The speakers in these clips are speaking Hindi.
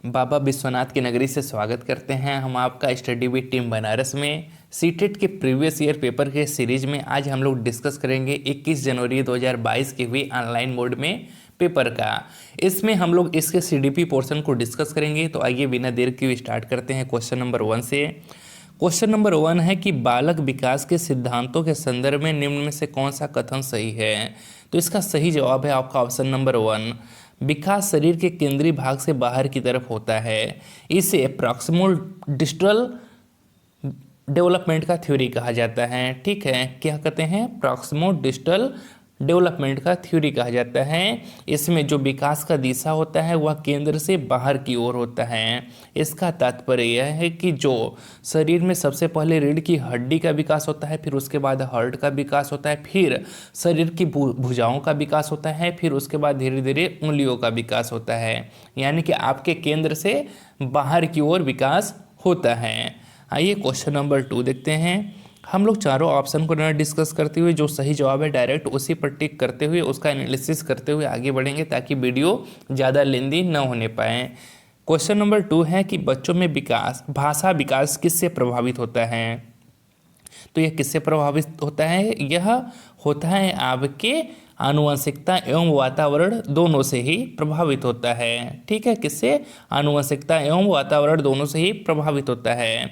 बाबा विश्वनाथ की नगरी से स्वागत करते हैं हम आपका स्टडी विद टीम बनारस में। सीटेट के प्रीवियस ईयर पेपर के सीरीज में आज हम लोग डिस्कस करेंगे 21 जनवरी 2022 के हुए ऑनलाइन मोड में पेपर का। इसमें हम लोग इसके सीडीपी पोर्शन को डिस्कस करेंगे। तो आइए बिना देर के स्टार्ट करते हैं क्वेश्चन नंबर 1 से। क्वेश्चन नंबर 1 है कि बालक विकास के सिद्धांतों के संदर्भ में निम्न में से कौन सा कथन सही है। तो इसका सही जवाब है आपका ऑप्शन नंबर 1। विकास शरीर के केंद्रीय भाग से बाहर की तरफ होता है। इसे प्रॉक्सिमल डिस्टल डेवलपमेंट का थ्योरी कहा जाता है। ठीक है, क्या कहते हैं? प्रॉक्सिमल डिस्टल डेवलपमेंट का थ्योरी कहा जाता है। इसमें जो विकास का दिशा होता है वह केंद्र से बाहर की ओर होता है। इसका तात्पर्य यह है कि जो शरीर में सबसे पहले रीढ़ की हड्डी का विकास होता है, फिर उसके बाद हार्ट का विकास होता है, फिर शरीर की भुजाओं का विकास होता है, फिर उसके बाद धीरे धीरे उंगलियों का विकास होता है। यानी कि आपके केंद्र से बाहर की ओर विकास होता है। आइए क्वेश्चन नंबर 2 देखते हैं। हम लोग चारों ऑप्शन को ना डिस्कस करते हुए जो सही जवाब है डायरेक्ट उसी पर टिक करते हुए उसका एनालिसिस करते हुए आगे बढ़ेंगे ताकि वीडियो ज़्यादा लेंदी न होने पाए। क्वेश्चन नंबर 2 है कि बच्चों में भाषा विकास किससे प्रभावित होता है। तो यह किससे प्रभावित होता है? यह होता है आपके आनुवंशिकता एवं वातावरण दोनों से ही प्रभावित होता है। ठीक है, किससे? आनुवंशिकता एवं वातावरण दोनों से ही प्रभावित होता है।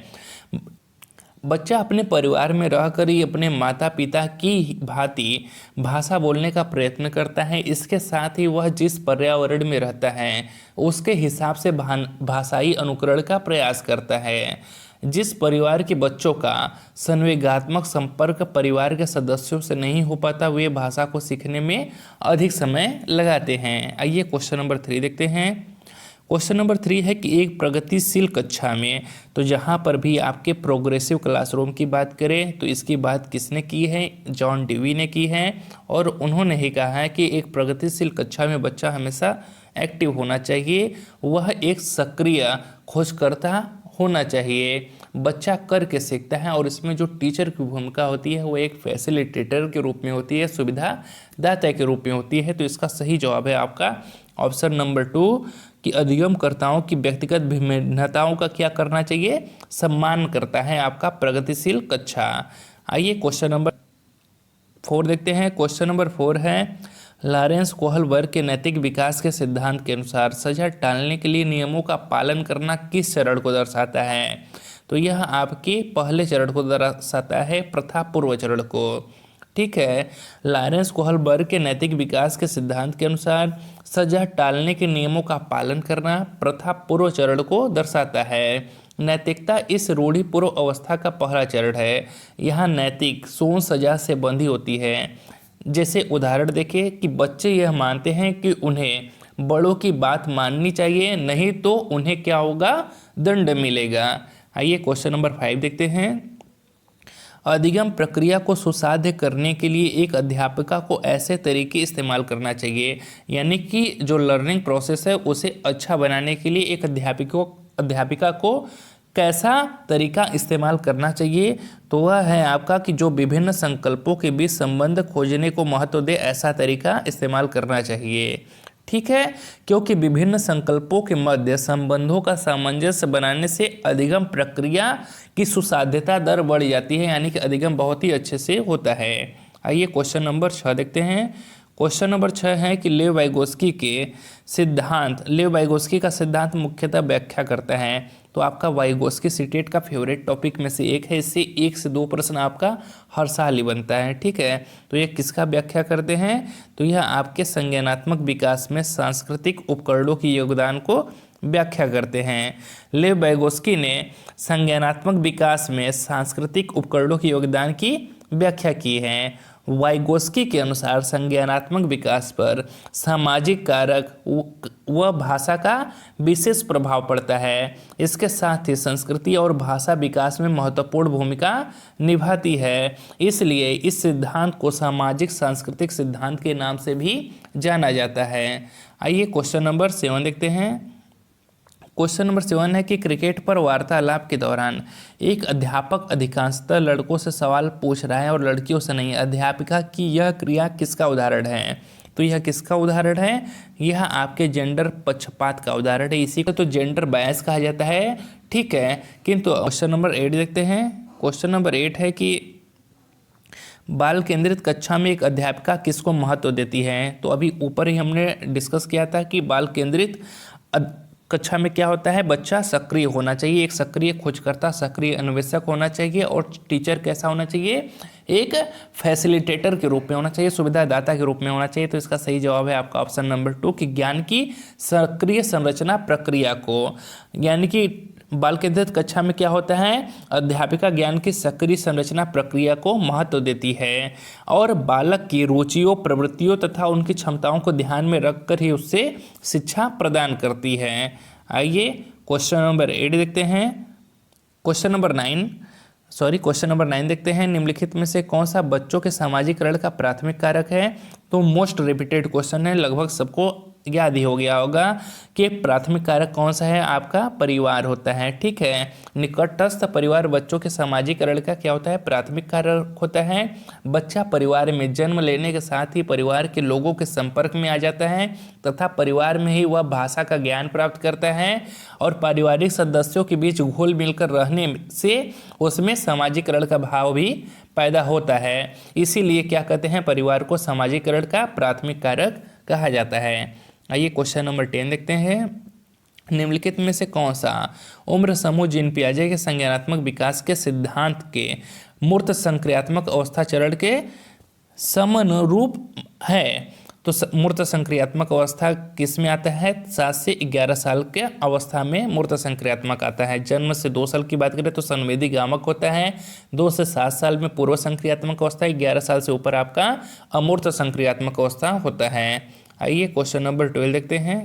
बच्चा अपने परिवार में रहकर ही अपने माता पिता की भांति भाषा बोलने का प्रयत्न करता है। इसके साथ ही वह जिस पर्यावरण में रहता है उसके हिसाब से भाषाई अनुकरण का प्रयास करता है। जिस परिवार के बच्चों का संवेगात्मक संपर्क परिवार के सदस्यों से नहीं हो पाता वे भाषा को सीखने में अधिक समय लगाते हैं। आइए क्वेश्चन नंबर 3 देखते हैं। क्वेश्चन नंबर 3 है कि एक प्रगतिशील कक्षा में, तो जहाँ पर भी आपके प्रोग्रेसिव क्लासरूम की बात करें तो इसकी बात किसने की है? जॉन डेवी ने की है। और उन्होंने ही कहा है कि एक प्रगतिशील कक्षा में बच्चा हमेशा एक्टिव होना चाहिए, वह एक सक्रिय खोजकर्ता होना चाहिए। बच्चा करके सीखता है और इसमें जो टीचर की भूमिका होती है वो एक फैसिलिटेटर के रूप में होती है, सुविधादाता के रूप में होती है। तो इसका सही जवाब है आपका ऑप्शन नंबर 2 कि अधिगमकर्ताओं की व्यक्तिगत भिन्नताओं का क्या करना चाहिए? सम्मान करता है आपका प्रगतिशील कक्षा। आइए क्वेश्चन नंबर 4 देखते हैं। क्वेश्चन नंबर 4 है लॉरेंस कोहलबर्ग के नैतिक विकास के सिद्धांत के अनुसार सजा टालने के लिए नियमों का पालन करना किस चरण को दर्शाता है। तो यह आपके पहले चरण को दर्शाता है, प्रथा पूर्व चरण को। ठीक है, लॉरेंस कोहलबर्ग के नैतिक विकास के सिद्धांत के अनुसार सजा टालने के नियमों का पालन करना प्रथा पूर्व चरण को दर्शाता है। नैतिकता इस रूढ़िपूर्व अवस्था का पहला चरण है। यहाँ नैतिक सोच सजा से बंधी होती है। जैसे उदाहरण देखें कि बच्चे यह मानते हैं कि उन्हें बड़ों की बात माननी चाहिए, नहीं तो उन्हें क्या होगा? दंड मिलेगा। आइए क्वेश्चन नंबर 5 देखते हैं। अधिगम प्रक्रिया को सुसाध्य करने के लिए एक अध्यापिका को ऐसे तरीके इस्तेमाल करना चाहिए, यानी कि जो लर्निंग प्रोसेस है उसे अच्छा बनाने के लिए एक अध्यापिका को कैसा तरीका इस्तेमाल करना चाहिए। तो वह है आपका कि जो विभिन्न संकल्पों के बीच संबंध खोजने को महत्व दे, ऐसा तरीका इस्तेमाल करना चाहिए। ठीक है, क्योंकि विभिन्न संकल्पों के मध्य संबंधों का सामंजस्य बनाने से अधिगम प्रक्रिया की सुसाध्यता दर बढ़ जाती है, यानी कि अधिगम बहुत ही अच्छे से होता है। आइए क्वेश्चन नंबर 6 देखते हैं। क्वेश्चन नंबर 6 है कि लेव वाइगोस्की का सिद्धांत मुख्यतः व्याख्या करता है। तो आपका वाइगोस्की सीटेट का फेवरेट टॉपिक में से एक है। इससे 1 से 2 प्रश्न आपका हर साल ही बनता है। ठीक है, तो ये किसका व्याख्या करते हैं? तो यह आपके संज्ञानात्मक विकास में सांस्कृतिक उपकरणों की योगदान को व्याख्या करते हैं। लेव वाइगोस्की ने संज्ञानात्मक विकास में सांस्कृतिक उपकरणों के योगदान की व्याख्या की है। वाइगोस्की के अनुसार संज्ञानात्मक विकास पर सामाजिक कारक व भाषा का विशेष प्रभाव पड़ता है। इसके साथ ही संस्कृति और भाषा विकास में महत्वपूर्ण भूमिका निभाती है। इसलिए इस सिद्धांत को सामाजिक सांस्कृतिक सिद्धांत के नाम से भी जाना जाता है। आइए क्वेश्चन नंबर 7 देखते हैं। क्वेश्चन नंबर 7 है कि क्रिकेट पर वार्तालाप के दौरान एक अध्यापक अधिकांशतः लड़कों से सवाल पूछ रहा है और लड़कियों से नहीं। अध्यापिका की यह क्रिया किसका उदाहरण है? तो यह किसका उदाहरण है? यह आपके जेंडर पक्षपात का उदाहरण है, इसी को तो जेंडर बायस कहा जाता है। ठीक है, किंतु क्वेश्चन नंबर 8 देखते हैं। क्वेश्चन नंबर 8 है कि बाल केंद्रित कक्षा में एक अध्यापिका किसको महत्व देती है? तो अभी ऊपर ही हमने डिस्कस किया था कि बाल केंद्रित कक्षा में क्या होता है, बच्चा सक्रिय होना चाहिए, एक सक्रिय खोजकर्ता, सक्रिय अन्वेषक होना चाहिए, और टीचर कैसा होना चाहिए? एक फैसिलिटेटर के रूप में होना चाहिए, सुविधादाता के रूप में होना चाहिए। तो इसका सही जवाब है आपका ऑप्शन नंबर 2 कि ज्ञान की सक्रिय संरचना प्रक्रिया को, यानी कि बाल केंद्रित कक्षा में क्या होता है, अध्यापिका ज्ञान की सक्रिय संरचना प्रक्रिया को महत्व देती है और बालक की रुचियों, प्रवृत्तियों तथा उनकी क्षमताओं को ध्यान में रखकर ही उससे शिक्षा प्रदान करती है। आइए क्वेश्चन नंबर 8 देखते हैं। क्वेश्चन नंबर 9 देखते हैं। निम्नलिखित में से कौन सा बच्चों के सामाजिकरण का प्राथमिक कारक है? तो मोस्ट रिपीटेड क्वेश्चन है, लगभग सबको याद ही हो गया होगा कि प्राथमिक कारक कौन सा है, आपका परिवार होता है। ठीक है, निकटस्थ परिवार बच्चों के सामाजिकरण का क्या होता है, प्राथमिक कारक होता है। बच्चा परिवार में जन्म लेने के साथ ही परिवार के लोगों के संपर्क में आ जाता है तथा परिवार में ही वह भाषा का ज्ञान प्राप्त करता है और पारिवारिक सदस्यों के बीच घुल मिलकर रहने से उसमें सामाजिकरण का भाव भी पैदा होता है। इसीलिए क्या कहते हैं, परिवार को सामाजिकरण का प्राथमिक कारक कहा जाता है। आइए क्वेश्चन नंबर 10 देखते हैं। निम्नलिखित में से कौन सा उम्र समूह जीन पियाजे के संज्ञानात्मक विकास के सिद्धांत के मूर्त संक्रियात्मक अवस्था चरण के समनुरूप है? तो मूर्त संक्रियात्मक अवस्था किस में आता है? 7 से 11 साल के अवस्था में मूर्त संक्रियात्मक आता है। जन्म से 2 साल की बात करें तो संवेदी गामक होता है। 2 से 7 साल में पूर्व संक्रियात्मक अवस्था, 11 साल से ऊपर आपका अमूर्त संक्रियात्मक अवस्था होता है। आइए क्वेश्चन नंबर 12 देखते हैं।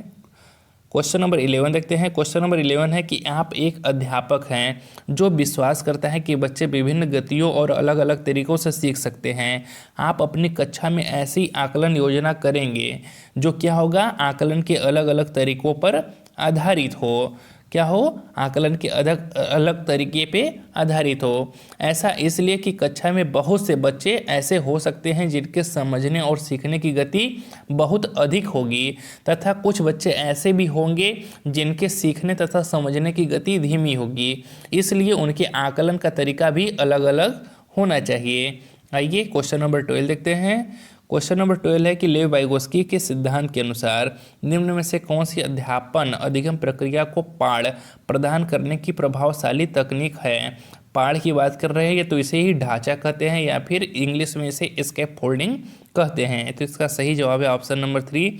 क्वेश्चन नंबर 11 देखते हैं। क्वेश्चन नंबर 11 है कि आप एक अध्यापक हैं जो विश्वास करता है कि बच्चे विभिन्न गतियों और अलग अलग तरीकों से सीख सकते हैं। आप अपनी कक्षा में ऐसी आकलन योजना करेंगे जो क्या होगा, आकलन के अलग अलग तरीकों पर आधारित हो। क्या हो, आकलन के अलग तरीके पे आधारित हो। ऐसा इसलिए कि कक्षा में बहुत से बच्चे ऐसे हो सकते हैं जिनके समझने और सीखने की गति बहुत अधिक होगी तथा कुछ बच्चे ऐसे भी होंगे जिनके सीखने तथा समझने की गति धीमी होगी। इसलिए उनके आकलन का तरीका भी अलग अलग होना चाहिए। आइए क्वेश्चन नंबर 12 देखते हैं। क्वेश्चन नंबर 12 है कि लेव वाइगोस्की के सिद्धांत के अनुसार निम्न में से कौन सी अध्यापन अधिगम प्रक्रिया को पाठ प्रदान करने की प्रभावशाली तकनीक है? पाठ की बात कर रहे हैं तो इसे ही ढांचा कहते हैं या फिर इंग्लिश में इसे स्कैप फोल्डिंग कहते हैं। तो इसका सही जवाब है ऑप्शन नंबर 3।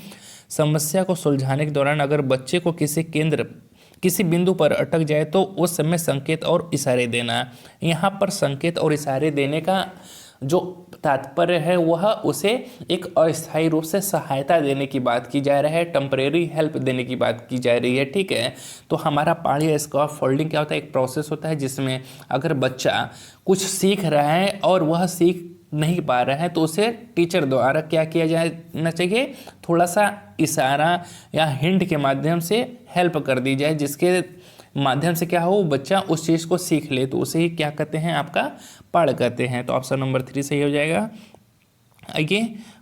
समस्या को सुलझाने के दौरान अगर बच्चे को किसी बिंदु पर अटक जाए तो उस समय संकेत और इशारे देना। यहाँ पर संकेत और इशारे देने का जो तात्पर्य है वह उसे एक अस्थायी रूप से सहायता देने की बात की जा रही है, टेम्परेरी हेल्प देने की बात की जा रही है। ठीक है, तो हमारा पाठ या स्कैप फोल्डिंग क्या होता है, एक प्रोसेस होता है जिसमें अगर बच्चा कुछ सीख रहा है और वह सीख नहीं पा रहा है तो उसे टीचर द्वारा क्या किया जाना चाहिए, थोड़ा सा इशारा या हिंट के माध्यम से हेल्प कर दी जाए, जिसके माध्यम से क्या हो, बच्चा उस चीज़ को सीख ले, तो उसे ही क्या कहते हैं, आपका पाठ कहते हैं। तो ऑप्शन नंबर 3 सही हो जाएगा। आइए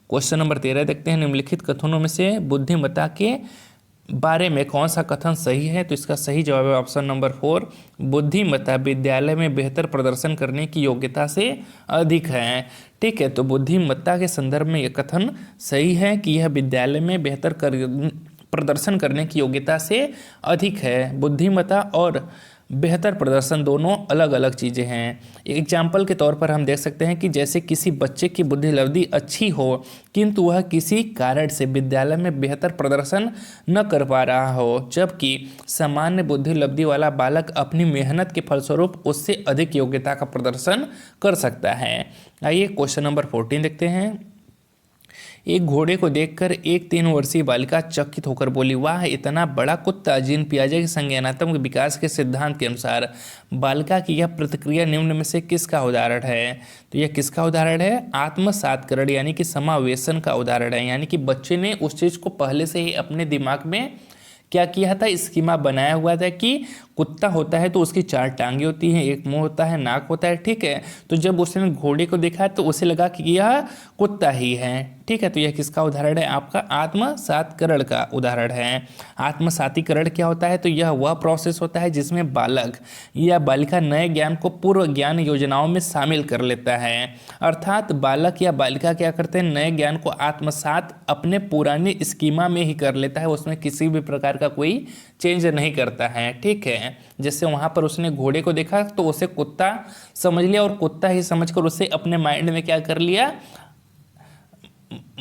क्वेश्चन नंबर 13 देखते हैं। निम्नलिखित कथनों में से बुद्धिमत्ता के बारे में कौन सा कथन सही है? तो इसका सही जवाब है ऑप्शन नंबर 4। बुद्धिमत्ता विद्यालय में बेहतर प्रदर्शन करने की योग्यता से अधिक है। ठीक है, तो बुद्धिमत्ता के संदर्भ में यह कथन सही है कि यह विद्यालय में बेहतर प्रदर्शन करने की योग्यता से अधिक है। बुद्धिमत्ता और बेहतर प्रदर्शन दोनों अलग अलग चीज़ें हैं। एग्जाम्पल के तौर पर हम देख सकते हैं कि जैसे किसी बच्चे की बुद्धि लब्धि अच्छी हो किंतु वह किसी कारण से विद्यालय में बेहतर प्रदर्शन न कर पा रहा हो, जबकि सामान्य बुद्धि लब्धि वाला बालक अपनी मेहनत के फलस्वरूप उससे अधिक योग्यता का प्रदर्शन कर सकता है। आइए क्वेश्चन नंबर 14 देखते हैं। एक घोड़े को देखकर एक 3 वर्षीय बालिका चकित होकर बोली, वाह इतना बड़ा कुत्ता। जीन पियाजे के संज्ञानात्मक विकास के सिद्धांत के अनुसार बालिका की यह प्रतिक्रिया निम्न में से किसका उदाहरण है? तो यह किसका उदाहरण है? आत्मसातकरण यानी कि समावेशन का उदाहरण है। यानी कि बच्चे ने उस चीज़ को पहले से ही अपने दिमाग में क्या किया था, स्कीमा बनाया हुआ था कि कुत्ता होता है तो उसकी 4 टांगे होती हैं, एक मुंह होता है, नाक होता है, ठीक है। तो जब उसने घोड़े को देखा तो उसे लगा कि यह कुत्ता ही है, ठीक है। तो यह किसका उदाहरण है? आपका आत्मसात्करण का उदाहरण है। आत्मसातीकरण क्या होता है? तो यह वह प्रोसेस होता है जिसमें बालक या बालिका नए ज्ञान को पूर्व ज्ञान योजनाओं में शामिल कर लेता है। अर्थात बालक या बालिका क्या करते हैं? नए ज्ञान को आत्मसात अपने पुराने स्कीमा में ही कर लेता है, उसमें किसी भी प्रकार का कोई चेंज नहीं करता है, ठीक है। जैसे वहाँ पर उसने घोड़े को देखा तो उसे कुत्ता समझ लिया और कुत्ता ही समझकर उसे अपने माइंड में क्या कर लिया,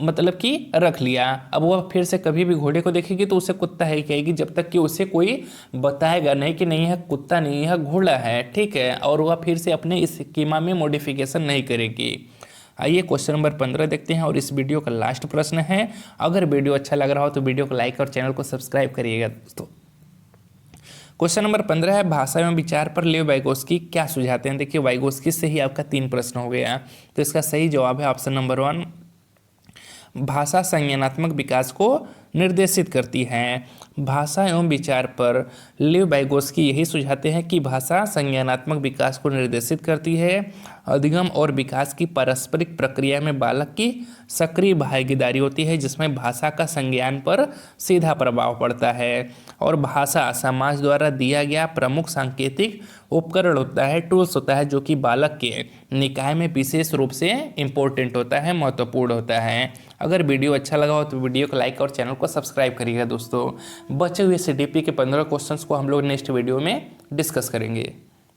मतलब कि रख लिया। अब वह फिर से कभी भी घोड़े को देखेगी तो उसे कुत्ता है कहेगी, जब तक कि उसे कोई बताएगा नहीं कि नहीं, यह कुत्ता नहीं, यह घोड़ा है, ठीक है। और वह फिर से अपने इस स्कीमा में मॉडिफिकेशन नहीं करेगी। आइए क्वेश्चन नंबर 15 देखते हैं और इस वीडियो का लास्ट प्रश्न है। अगर वीडियो अच्छा लग रहा हो तो वीडियो को लाइक और चैनल को सब्सक्राइब करिएगा दोस्तों। क्वेश्चन नंबर 15 है, भाषा एवं विचार पर लेव वाइगोस्की क्या सुझाते हैं? देखिए वाइगोस्की से ही आपका 3 प्रश्न हो गया, तो इसका सही जवाब है ऑप्शन नंबर 1, भाषा संज्ञानात्मक विकास को निर्देशित करती है। भाषा एवं विचार पर लिव वाइगोस्की यही सुझाते हैं कि भाषा संज्ञानात्मक विकास को निर्देशित करती है। अधिगम और विकास की पारस्परिक प्रक्रिया में बालक की सक्रिय भागीदारी होती है, जिसमें भाषा का संज्ञान पर सीधा प्रभाव पड़ता है। और भाषा समाज द्वारा दिया गया प्रमुख सांकेतिक उपकरण होता है, टूल्स होता है, जो कि बालक के निकाय में विशेष रूप से इम्पोर्टेंट होता है, महत्वपूर्ण होता है। अगर वीडियो अच्छा लगा हो तो वीडियो को लाइक और चैनल को सब्सक्राइब करिएगा दोस्तों। बचे हुए CDP के 15 क्वेश्चंस को हम लोग नेक्स्ट वीडियो में डिस्कस करेंगे।